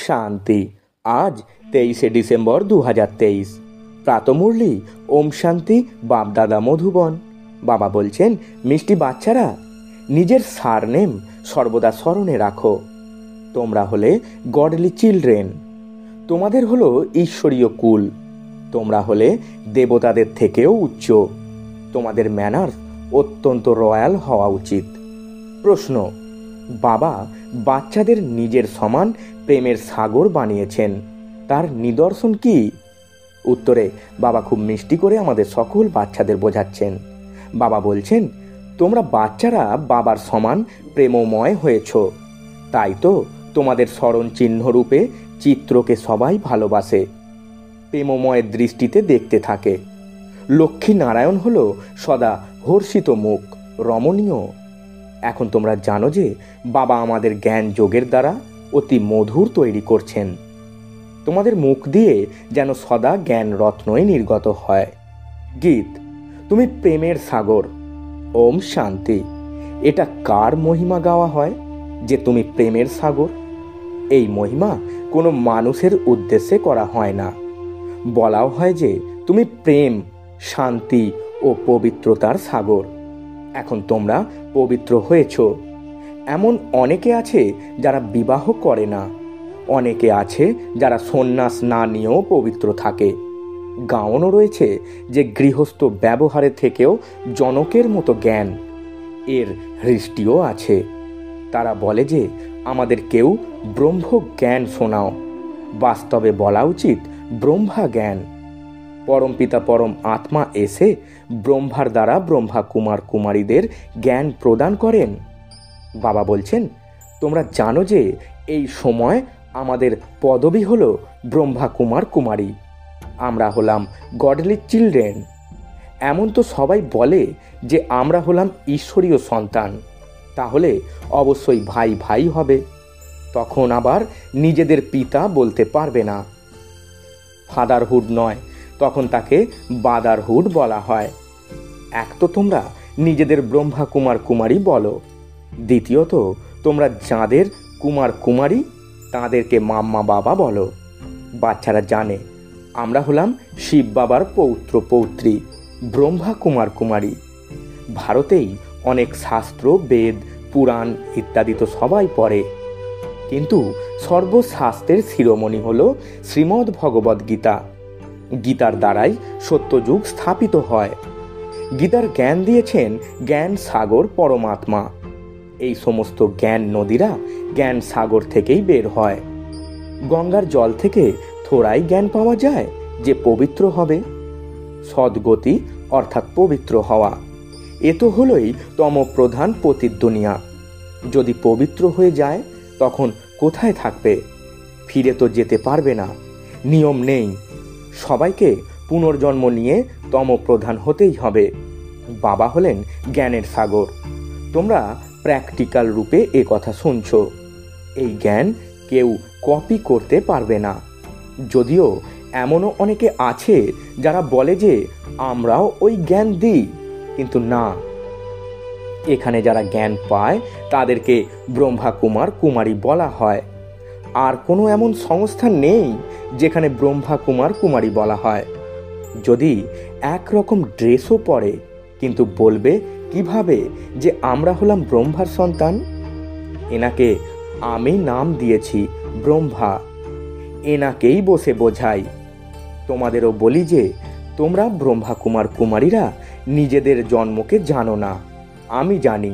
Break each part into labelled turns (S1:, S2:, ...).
S1: শান্তি। আজ 23শে ডিসেম্বর 2023। প্রাতমুরলি ওম শান্তি বাপদাদা মধুবন। বাবা বলছেন, মিষ্টি বাচ্চারা, নিজের সারনেম সর্বদা স্মরণে রাখো। তোমরা হলে গডলি চিলড্রেন। তোমাদের হলো ঈশ্বরীয় কুল। তোমরা হলে দেবতাদের থেকেও উচ্চ। তোমাদের ম্যানার্স অত্যন্ত রয়্যাল হওয়া উচিত। প্রশ্ন: বাবা বাচ্চাদের নিজের সমান প্রেমের সাগর বানিয়েছেন, তার নিদর্শন কি? উত্তরে বাবা খুব মিষ্টি করে আমাদের সকল বাচ্চাদের বোঝাচ্ছেন। বাবা বলছেন, তোমরা বাচ্চারা বাবার সমান প্রেমময় হয়েছ, তাই তো তোমাদের স্মরণ চিহ্ন রূপে চিত্রকে সবাই ভালোবাসে, প্রেমময়ের দৃষ্টিতে দেখতে থাকে। লক্ষ্মী নারায়ণ হলো সদা হর্ষিত মুখ, রমণীয়। এখন তোমরা জানো যে বাবা আমাদের জ্ঞান যোগের দ্বারা অতি মধুর তৈরি করছেন। তোমাদের মুখ দিয়ে যেন সদা জ্ঞান রত্নই নির্গত হয়। গীত: তুমি প্রেমের সাগর। ওম শান্তি। এটা কার মহিমা গাওয়া হয় যে তুমি প্রেমের সাগর? এই মহিমা কোনো মানুষের উদ্দেশ্যে করা হয় না। বলাও হয় যে তুমি প্রেম, শান্তি ও পবিত্রতার সাগর। এখন তোমরা পবিত্র হয়েছ। এমন অনেকে আছে যারা বিবাহ করে না, অনেকে আছে যারা সন্ন্যাস না নিয়েও পবিত্র থাকে। গাওনও রয়েছে যে গৃহস্থ ব্যবহারে থেকেও জনকের মতো জ্ঞান, এর হৃষ্টিও আছে। তারা বলে যে আমাদের কেউ ব্রহ্ম জ্ঞান শোনাও। বাস্তবে বলা উচিত ব্রহ্মা জ্ঞান। পরমপিতা পরম আত্মা এসে ব্রহ্মার দ্বারা ব্রহ্মা কুমার কুমারীদের জ্ঞান প্রদান করেন। বাবা বলছেন, তোমরা জানো যে এই সময় আমাদের পদবি হলো ব্রহ্মা কুমার কুমারী। আমরা হলাম গডলি চিলড্রেন। এমন তো সবাই বলে যে আমরা হলাম ঈশ্বরীয় সন্তান, তাহলে অবশ্যই ভাই ভাই হবে। তখন আবার নিজেদের পিতা বলতে পারবে না। ফাদারহুড নয়, তখন তাকে বাদারহুড বলা হয়। এক তো তোমরা নিজেদের ব্রহ্মা কুমার কুমারী বলো, দ্বিতীয়ত তোমরা যাঁদের কুমার কুমারী তাঁদেরকে মাম্মা বাবা বলো। বাচ্চারা জানে আমরা হলাম শিব বাবার পৌত্র পৌত্রী, ব্রহ্মা কুমার কুমারী। ভারতেই অনেক শাস্ত্র, বেদ, পুরাণ ইত্যাদি তো সবাই পড়ে, কিন্তু সর্বশাস্ত্রের শিরোমণি হল শ্রীমদ্ ভগবদ্ গীতা। গীতার দ্বারাই সত্যযুগ স্থাপিত হয়। গীতার জ্ঞান দিয়েছেন জ্ঞান সাগর পরমাত্মা। এই সমস্ত জ্ঞান নদীরা জ্ঞান সাগর থেকেই বের হয়। গঙ্গার জল থেকে থোড়াই জ্ঞান পাওয়া যায় যে পবিত্র হবে। সদ্গতি অর্থাৎ পবিত্র হওয়া, এ তো হলোই তমপ্রধান পতিত দুনিয়া। যদি পবিত্র হয়ে যায় তখন কোথায় থাকবে? ফিরে তো যেতে পারবে না। নিয়ম নেই, সবাইকে পুনর্জন্ম নিয়ে তমপ্রধান হতেই হবে। বাবা হলেন জ্ঞানের সাগর। তোমরা প্র্যাকটিক্যাল রূপে এ কথা শুনছ। এই জ্ঞান কেউ কপি করতে পারবে না। যদিও এমনও অনেকে আছে যারা বলে যে আমরাও ওই জ্ঞান দিই, কিন্তু না, এখানে যারা জ্ঞান পায় তাদেরকে ব্রহ্মা কুমার কুমারী বলা হয়। আর কোনো এমন সংস্থা নেই যেখানে ব্রহ্মা কুমার কুমারী বলা হয়। যদি একরকম ড্রেসও পরে, কিন্তু বলবে কিভাবে যে আমরা হলাম ব্রহ্মার সন্তান? এনাকে আমি নাম দিয়েছি ব্রহ্মা, এনাকেই বসে বোঝাই। তোমাদেরও বলি যে তোমরা ব্রহ্মা কুমার কুমারীরা নিজেদের জন্মকে জানো না, আমি জানি।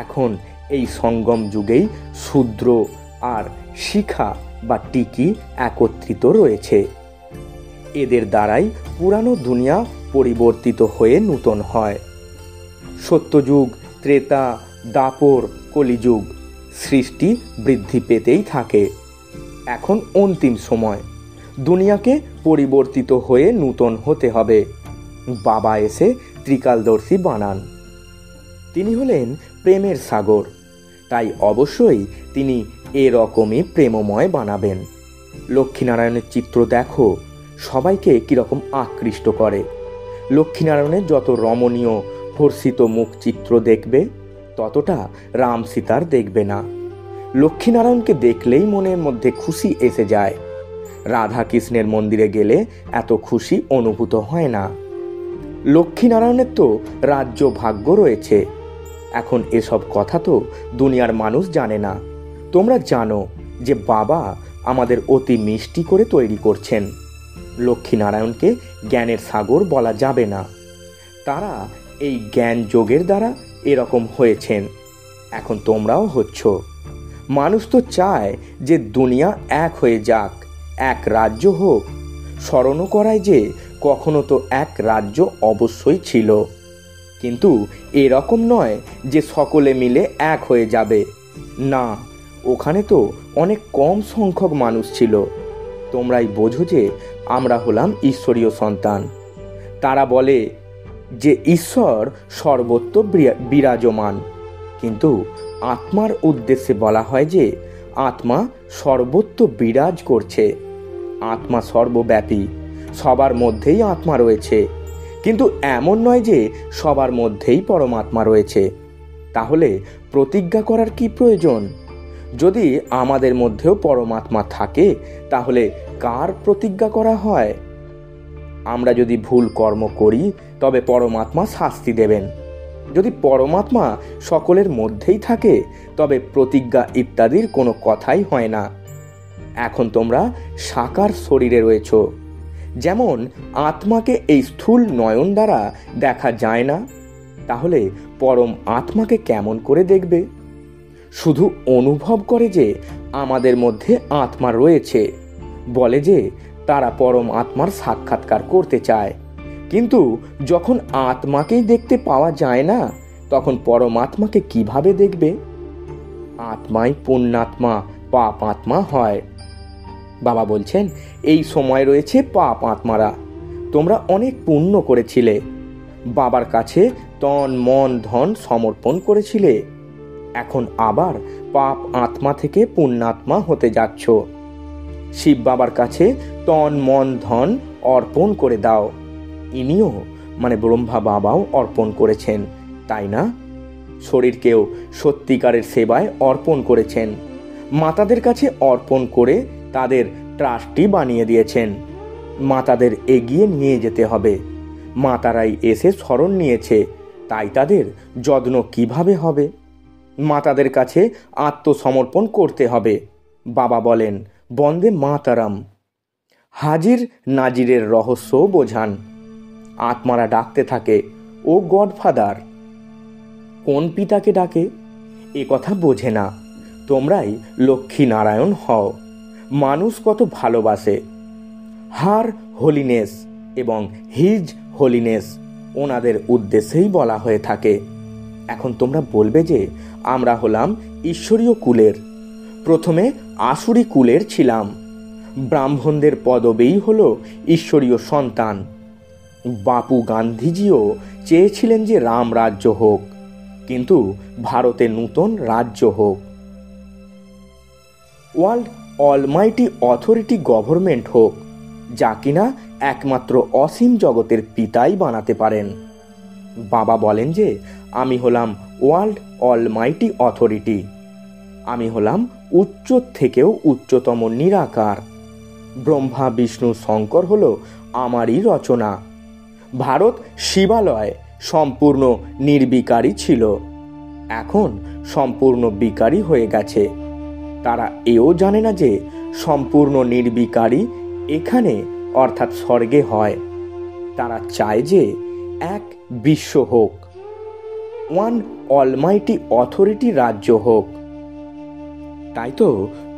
S1: এখন এই সঙ্গম যুগেই শূদ্র আর শিখা বা টিকি একত্রিত রয়েছে। এদের দ্বারাই পুরানো দুনিয়া পরিবর্তিত হয়ে নূতন হয়। সত্যযুগ, ত্রেতা, দাপর, কলিযুগ, সৃষ্টি বৃদ্ধি পেতেই থাকে। এখন অন্তিম সময়, দুনিয়াকে পরিবর্তিত হয়ে নূতন হতে হবে। বাবা এসে ত্রিকালদর্শী বানান। তিনি হলেন প্রেমের সাগর, তাই অবশ্যই তিনি এরকমই প্রেমময় বানাবেন। লক্ষ্মীনারায়ণের চিত্র দেখো, সবাইকে কীরকম আকৃষ্ট করে। লক্ষ্মীনারায়ণের যত রমণীয় হর্ষিত মুখ চিত্র দেখবে, ততটা রাম সীতার দেখবে না। লক্ষ্মীনারায়ণকে দেখলেই মনের মধ্যে খুশি এসে যায়। রাধা কৃষ্ণের মন্দিরে গেলে এত খুশি অনুভূত হয় না। লক্ষ্মীনারায়ণের তো রাজ্য ভাগ্য রয়েছে। এখন এসব কথা তো দুনিয়ার মানুষ জানে না। তোমরা জানো যে বাবা আমাদের অতি মিষ্টি করে তৈরি করছেন। লক্ষ্মীনারায়ণকে জ্ঞানের সাগর বলা যাবে না। তারা এই জ্ঞান যোগের দ্বারা এরকম হয়েছেন। এখন তোমরাও হচ্ছ। মানুষ তো চায় যে দুনিয়া এক হয়ে যাক, এক রাজ্য হোক। স্মরণও করায় যে কখনো তো এক রাজ্য অবশ্যই ছিল, কিন্তু এরকম নয় যে সকলে মিলে এক হয়ে যাবে। না, ওখানে তো অনেক কম সংখ্যক মানুষ ছিল। তোমরাই বোঝো যে আমরা হলাম ঈশ্বরীয় সন্তান। তারা বলে যে ঈশ্বর সর্বত্র বিরাজমান, কিন্তু আত্মার উদ্দেশ্যে বলা হয় যে আত্মা সর্বত্র বিরাজ করছে। আত্মা সর্বব্যাপী, সবার মধ্যেই আত্মা রয়েছে, কিন্তু এমন নয় যে সবার মধ্যেই পরমাত্মা রয়েছে। তাহলে প্রতিজ্ঞা করার কি প্রয়োজন? যদি আমাদের মধ্যেও পরমাত্মা থাকে, তাহলে কার প্রতিজ্ঞা করা হয়? আমরা যদি ভুল কর্ম করি তবে পরমাত্মা শাস্তি দেবেন। যদি পরমাত্মা সকলের মধ্যেই থাকে তবে প্রতিজ্ঞা ইত্যাদির কোনো কথাই হয় না। এখন তোমরা সাকার শরীরে রয়েছ। যেমন আত্মাকে এই স্থূল নয়ন দ্বারা দেখা যায় না, তাহলে পরম আত্মাকে কেমন করে দেখবে? শুধু অনুভব করে যে আমাদের মধ্যে আত্মা রয়েছে, বলে যে তারা পরম আত্মার সাক্ষাৎকার করতে চায়, কিন্তু যখন আত্মাকেই দেখতে পাওয়া যায় না, তখন পরমাত্মাকে কিভাবে দেখবে? আত্মাই পুণ্যাত্মা পাপ আত্মা হয়। বাবা বলছেন এই সময় রয়েছে পাপ আত্মারা। তোমরা অনেক পুণ্য করেছিলে, বাবার কাছে তন মন ধন সমর্পণ করেছিলে। এখন আবার পাপ আত্মা থেকে পুণ্যাত্মা হতে যাচ্ছ। শিব বাবার কাছে তন মন ধন অর্পণ করে দাও। ইনিও মানে ব্রহ্মা বাবাও অর্পণ করেছেন, তাই না? শরীরকেও সত্যিকারের সেবায় অর্পণ করেছেন। মাতাদের কাছে অর্পণ করে তাদের ট্রাস্টি বানিয়ে দিয়েছেন। মাতাদের এগিয়ে নিয়ে যেতে হবে। মাতারাই এসে শরণ নিয়েছে, তাই তাদের যত্ন কিভাবে হবে? মাতাদের কাছে আত্মসমর্পণ করতে হবে। বাবা বলেন বন্দে মাতারাম। হাজির নাজিরের রহস্য বোঝান। আত্মারা ডাকতে থাকে, ও গডফাদার। কোন পিতাকে ডাকে এ কথা বোঝে না। তোমরাই লক্ষ্মী নারায়ণ হও। মানুষ কত ভালোবাসে। হার হোলিনেস এবং হিজ হোলিনেস ওনাদের উদ্দেশ্যেই বলা হয়ে থাকে। এখন তোমরা বলবে যে আমরা হলাম ঈশ্বরীয় কুলের। প্রথমে আসুরি কুলের ছিলাম। ব্রাহ্মণদের পদবেই হলো ঈশ্বরীয় সন্তান। বাপু গান্ধীজিও চেয়েছিলেন যে রাম রাজ্য হোক, কিন্তু ভারতে নূতন রাজ্য হোক। ওয়ার্ল্ড অলমাইটি অথরিটি গভর্নমেন্ট হোক, যা কিনা একমাত্র অসীম জগতের পিতাই বানাতে পারেন। বাবা বলেন যে আমি হলাম ওয়ার্ল্ড অলমাইটি অথরিটি। আমি হলাম উচ্চ থেকেও উচ্চতম নিরাকার। ব্রহ্মা বিষ্ণু শঙ্কর হলো আমারই রচনা। ভারত শিবালয় সম্পূর্ণ নির্বিকারী ছিল, এখন সম্পূর্ণ বিকারী হয়ে গেছে। তারা এও জানে না যে সম্পূর্ণ নির্বিকারী এখানে অর্থাৎ স্বর্গে হয়। তারা চায় যে এক বিশ্ব হোক, ওয়ান অলমাইটি অথরিটি রাজ্য হোক। তাই তো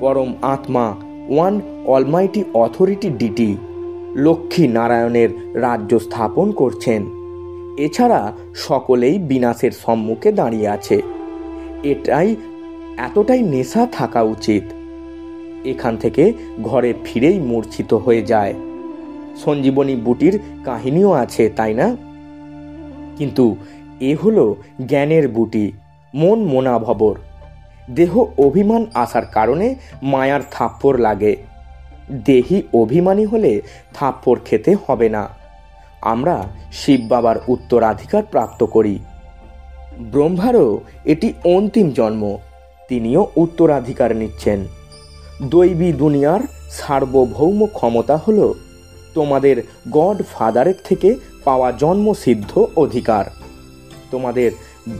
S1: পরম আত্মা one almighty authority deity Lakshmi নারায়ণের রাজ্য স্থাপন করছেন। এছাড়া সকলেই বিনাশের সম্মুখে দাঁড়িয়ে আছে। এতটাই নেশা থাকা উচিত। এখান থেকে ঘরে ফিরেই মূর্ছিত হয়ে যায়। সঞ্জীবনী বুটির কাহিনীও আছে, তাই না? কিন্তু এ হলো জ্ঞানের বুটি, মন মোনাভবর। দেহ অভিমান আসার কারণে মায়ার থাপ্পড় লাগে। দেহি অভিমানী হলে থাপ্পড় খেতে হবে না। আমরা শিব বাবার উত্তরাধিকার প্রাপ্ত করি। ব্রহ্মারও এটি অন্তিম জন্ম। তিনিও উত্তরাধিকার নিচ্ছেন। দৈবী দুনিয়ার সার্বভৌম ক্ষমতা হলো তোমাদের গড ফাদারের থেকে পাওয়া জন্মসিদ্ধ অধিকার। তোমাদের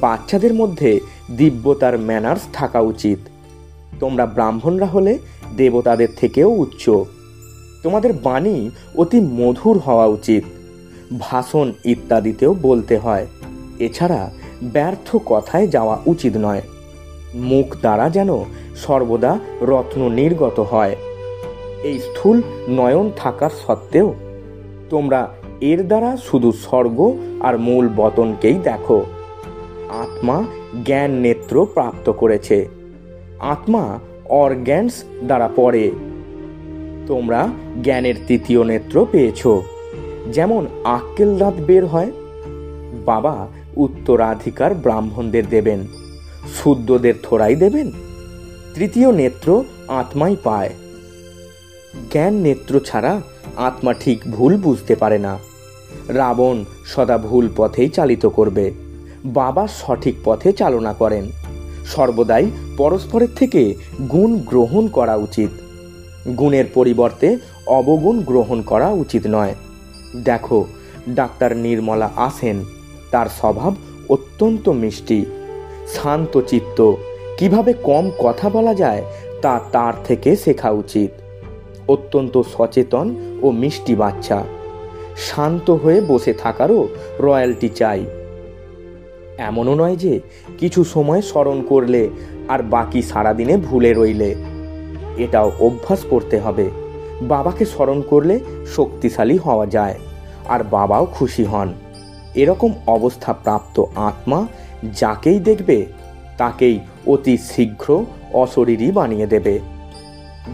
S1: বাচ্চাদের মধ্যে দিব্যতার ম্যানার্স থাকা উচিত। তোমরা ব্রাহ্মণরা হলে দেবতাদের থেকেও উচ্চ। তোমাদের বাণী অতি মধুর হওয়া উচিত। ভাষণ ইত্যাদিতেও বলতে হয়। এছাড়া ব্যর্থ কথায় যাওয়া উচিত নয়। মুখ দ্বারা যেন সর্বদা রত্ন নির্গত হয়। এই স্থূল নয়ন থাকার সত্ত্বেও তোমরা এর দ্বারা শুধু স্বর্গ আর মূল বতনকেই দেখো। আত্মা জ্ঞান নেত্র প্রাপ্ত করেছে। আত্মা অর্গ্যানস দ্বারা পড়ে। তোমরা জ্ঞানের তৃতীয় নেত্র পেয়েছ। যেমন আক্কেল দাঁত বের হয়, বাবা উত্তরাধিকার ব্রাহ্মণদের দেবেন, শুদ্ধদের থোড়াই দেবেন। তৃতীয় নেত্র আত্মাই পায়। জ্ঞান নেত্র ছাড়া আত্মা ঠিক ভুল বুঝতে পারে না। রাবণ সদা ভুল পথেই চালিত করবে, বাবা সঠিক পথে চালনা করেন। সর্বদাই পরস্পরের থেকে গুণ গ্রহণ করা উচিত। গুণের পরিবর্তে অবগুণ গ্রহণ করা উচিত নয়। দেখো, ডাক্তার নির্মলা আসেন, তার স্বভাব অত্যন্ত মিষ্টি, শান্তচিত্ত। কিভাবে কম কথা বলা যায় তা তার থেকে শেখা উচিত। অত্যন্ত সচেতন ও মিষ্টি বাচ্চা। শান্ত হয়ে বসে থাকারও রয়্যালটি চাই। এমনও নয় যে কিছু সময় স্মরণ করলে আর বাকি সারাদিনে ভুলে রইলে। এটাও অভ্যাস করতে হবে। বাবাকে স্মরণ করলে শক্তিশালী হওয়া যায়, আর বাবাও খুশি হন। এরকম অবস্থা প্রাপ্ত আত্মা যাকেই দেখবে তাকেই অতি শীঘ্র অশরীরী বানিয়ে দেবে।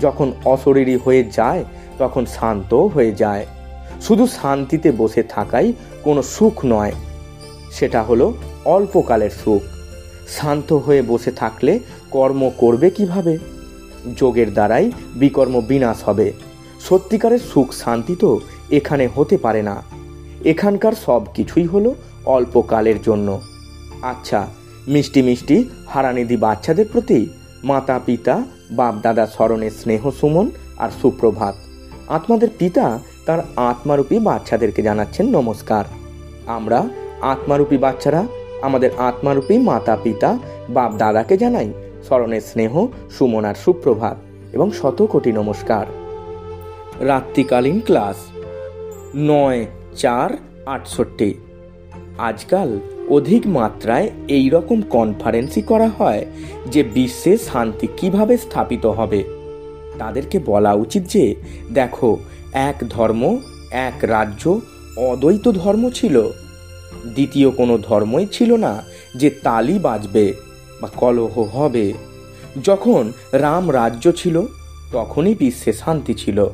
S1: যখন অশরীরী হয়ে যায় তখন শান্ত হয়ে যায়। শুধু শান্তিতে বসে থাকাই কোনো সুখ নয়, সেটা হলো অল্পকালের সুখ। শান্ত হয়ে বসে থাকলে কর্ম করবে কিভাবে? যোগের দ্বারাই বিকর্ম বিনাশ হবে। সত্যিকারের সুখ শান্তি তো এখানে হতে পারে না। এখানকার সব কিছুই হলো অল্পকালের জন্য। আচ্ছা, মিষ্টি মিষ্টি হারানিধি বাচ্চাদের প্রতি মাতা পিতা বাপ দাদা স্মরণের স্নেহ সুমন আর সুপ্রভাত। আত্মাদের পিতা তার আত্মারূপী বাচ্চাদেরকে জানাচ্ছেন নমস্কার। আমরা আত্মারূপী বাচ্চারা আমাদের আত্মারূপী মাতা পিতা বাপ দাদাকে জানাই স্মরণের স্নেহ সুমন আর সুপ্রভাত এবং শত কোটি নমস্কার। রাত্রিকালীন ক্লাস 9/4/68। আজকাল অধিক মাত্রায় এই রকম কনফারেন্সই করা হয় যে বিশ্বে শান্তি কিভাবে স্থাপিত হবে। তাদেরকে বলা উচিত যে দেখো, এক ধর্ম, এক রাজ্য, অদ্বৈত ধর্ম ছিল। দ্বিতীয় কোনো ধর্মই ছিল না যে তালি বাজবে বা কলহ হবে। যখন রাম রাজ্য ছিল তখনই বিশ্বে শান্তি ছিল।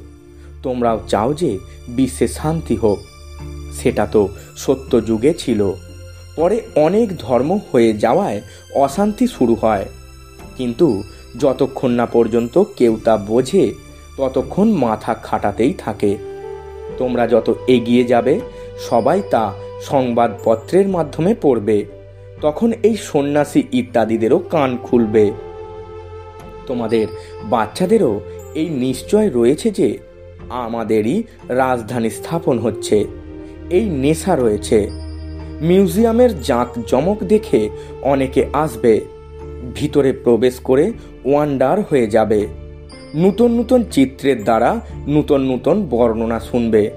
S1: তোমরাও চাও যে বিশ্বে শান্তি হোক। সেটা তো সত্য যুগে ছিল। পরে অনেক ধর্ম হয়ে যাওয়ায় অশান্তি শুরু হয়। কিন্তু যতক্ষণ না পর্যন্ত কেউ তা বোঝে ততক্ষণ মাথা খাটাতেই থাকে। তোমরা যত এগিয়ে যাবে সবাই তা সংবাদপত্রের মাধ্যমে পড়বে। তখন এই সন্ন্যাসী ইত্যাদিদেরও কান খুলবে। তোমাদের বাচ্চাদেরও এই নিশ্চয় রয়েছে যে আমাদেরই রাজধানী স্থাপন হচ্ছে। এই নেশা রয়েছে। মিউজিয়ামের জাঁকজমক দেখে অনেকে আসবে, ভিতরে প্রবেশ করে ওয়ান্ডার হয়ে যাবে। নূতন নূতন চিত্রের দ্বারা নূতন নূতন বর্ণনা শুনবে।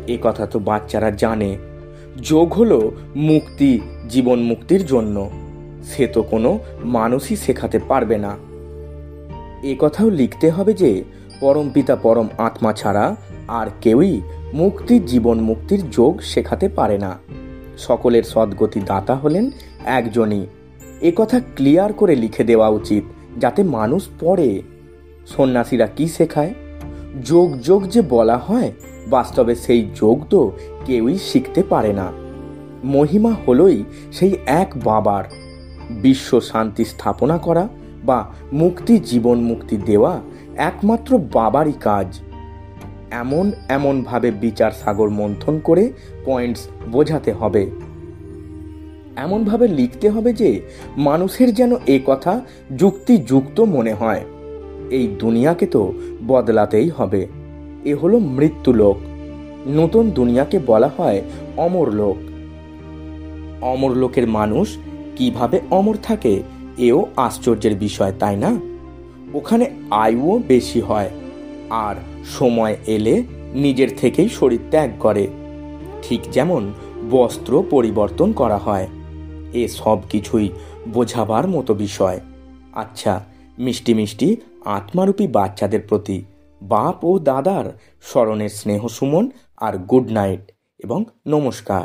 S1: এ কথা তো বাচ্চারা জানে। যোগ হলো মুক্তি, জীবন মুক্তির জন্য। সে তো কোনো মানুষই শেখাতে পারবে না। এ কথাও লিখতে হবে যে পরমপিতা পরম আত্মা ছাড়া আর কেউই মুক্তি, জীবন মুক্তির যোগ শেখাতে পারে না। সকলের সদ্গতি দাতা হলেন একজনই। এ কথা ক্লিয়ার করে লিখে দেওয়া উচিত যাতে মানুষ পড়ে। সন্ন্যাসীরা কি শেখায়? যোগ যোগ যে বলা হয়, বাস্তবে সেই যোগ তো কেউই শিখতে পারে না। মহিমা হলোই সেই এক বাবার। বিশ্ব শান্তি স্থাপনা করা বা মুক্তি, জীবন মুক্তি দেওয়া একমাত্র বাবারই কাজ। এমনভাবে বিচার সাগর মন্থন করে পয়েন্টস বোঝাতে হবে। এমনভাবে লিখতে হবে যে মানুষের যেন এ কথা যুক্তিযুক্ত মনে হয়। এই দুনিয়াকে তো বদলাতেই হবে। এ হলো মৃত্যুলোক। নতুন দুনিয়াকে বলা হয় অমরলোক। অমরলোকের মানুষ কিভাবে অমর থাকে এও আশ্চর্যের বিষয়, তাই না? ওখানে আয়ুও বেশি হয়, আর সময় এলে নিজের থেকেই শরীর ত্যাগ করে, ঠিক যেমন বস্ত্র পরিবর্তন করা হয়। এ সব কিছুই বোঝাবার মতো বিষয়। আচ্ছা, মিষ্টি মিষ্টি আত্মারূপী বাচ্চাদের প্রতি বাপ ও দাদার স্মরণের স্নেহ সুমন আর গুড নাইট এবং নমস্কার।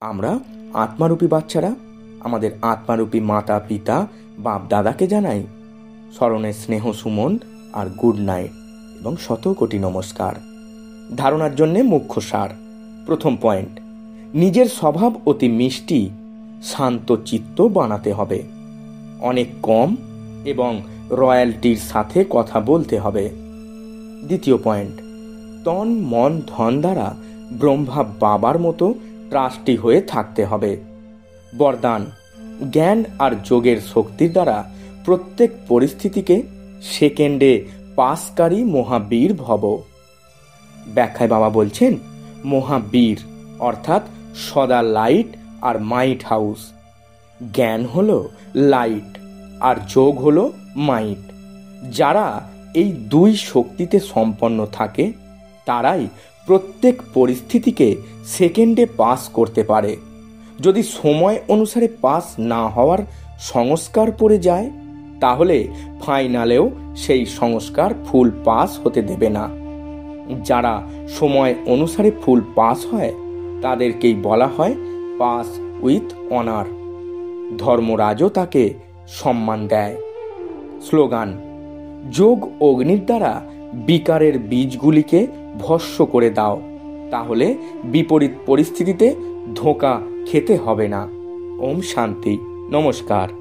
S1: আমরা আত্মারূপী বাচ্চারা আমাদের আত্মারূপী মাতা পিতা বাপ দাদাকে জানাই স্মরণের স্নেহ সুমন আর গুড নাইট এবং শত কোটি নমস্কার। ধারণার জন্যে মুখ্য সার। প্রথম পয়েন্ট, নিজের স্বভাব অতি মিষ্টি শান্ত চিত্ত বানাতে হবে। অনেক কম এবং রয়্যালটির সাথে কথা বলতে হবে। দ্বিতীয় পয়েন্ট, তন মন ধন দ্বারা ব্রহ্মা বাবার মতো ট্রাস্টি হয়ে থাকতে হবে। বরদান, জ্ঞান আর যোগের শক্তির দ্বারা প্রত্যেক পরিস্থিতিকে সেকেন্ডে পাসকারী মহাবীর ভব। ব্যাখ্যায় বাবা বলছেন, মহাবীর অর্থাৎ সদা লাইট আর মাইট হাউস। জ্ঞান হলো লাইট আর যোগ হলো মাইট। যারা এই দুই শক্তিতে সম্পন্ন থাকে তারাই প্রত্যেক পরিস্থিতিকে সেকেন্ডে পাস করতে পারে। যদি সময় অনুসারে পাস না হওয়ার সংস্কার পড়ে যায় তাহলে ফাইনালেও সেই সংস্কার ফুল পাস হতে দেবে না। যারা সময় অনুসারে ফুল পাস হয় তাদেরকেই বলা হয় পাস উইথ অনার। ধর্মরাজও তাকে সম্মান দেয়। স্লোগান, যোগ অগ্নির দ্বারা বিকারের বীজগুলিকে ভস্ম করে দাও, তাহলে বিপরীত পরিস্থিতিতে ধোঁকা খেতে হবে না। ওম শান্তি, নমস্কার।